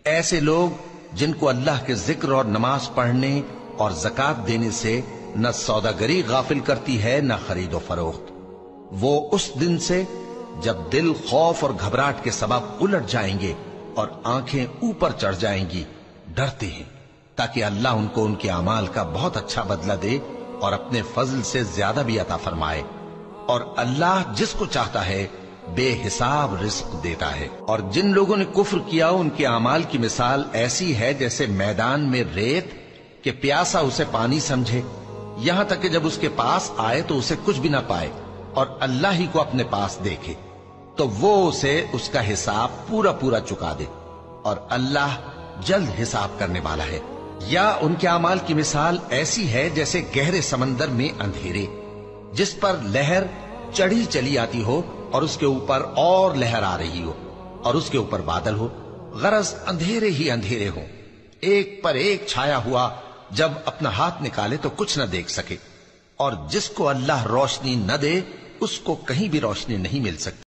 ایسے لوگ جن کو اللہ کے ذکر اور نماز پڑھنے اور زکات دینے سے نہ سوداگری غافل کرتی ہے نہ خرید و فروخت، وہ اس دن سے جب دل خوف اور گھبراہٹ کے سبب الٹ جائیں گے اور آنکھیں اوپر چڑھ جائیں گی ڈرتے ہیں، تاکہ اللہ ان کو ان کے اعمال کا بہت اچھا بدلہ دے اور اپنے فضل سے زیادہ بھی عطا فرمائے۔ اور اللہ جس کو چاہتا ہے بے حساب رزق دیتا ہے۔ اور جن لوگوں نے کفر کیا ان کے اعمال کی مثال ایسی ہے جیسے میدان میں ریت کہ پیاسا اسے پانی سمجھے، یہاں تک کہ جب اس کے پاس آئے تو اسے کچھ بھی نہ پائے اور اللہ ہی کو اپنے پاس دیکھے تو وہ اسے اس کا حساب پورا پورا چکا دے، اور اللہ جلد حساب کرنے والا ہے۔ یا ان کے اعمال کی مثال ایسی ہے جیسے گہرے سمندر میں اندھیرے جس پر لہر چڑھی چلی آتی ہو اور اس کے اوپر اور لہر آ رہی ہو اور اس کے اوپر بادل ہو، غرض اندھیرے ہی اندھیرے ہوں، ایک پر ایک چھایا ہوا، جب اپنا ہاتھ نکالے تو کچھ نہ دیکھ سکے۔ اور جس کو اللہ روشنی نہ دے اس کو کہیں بھی روشنی نہیں مل سکتی۔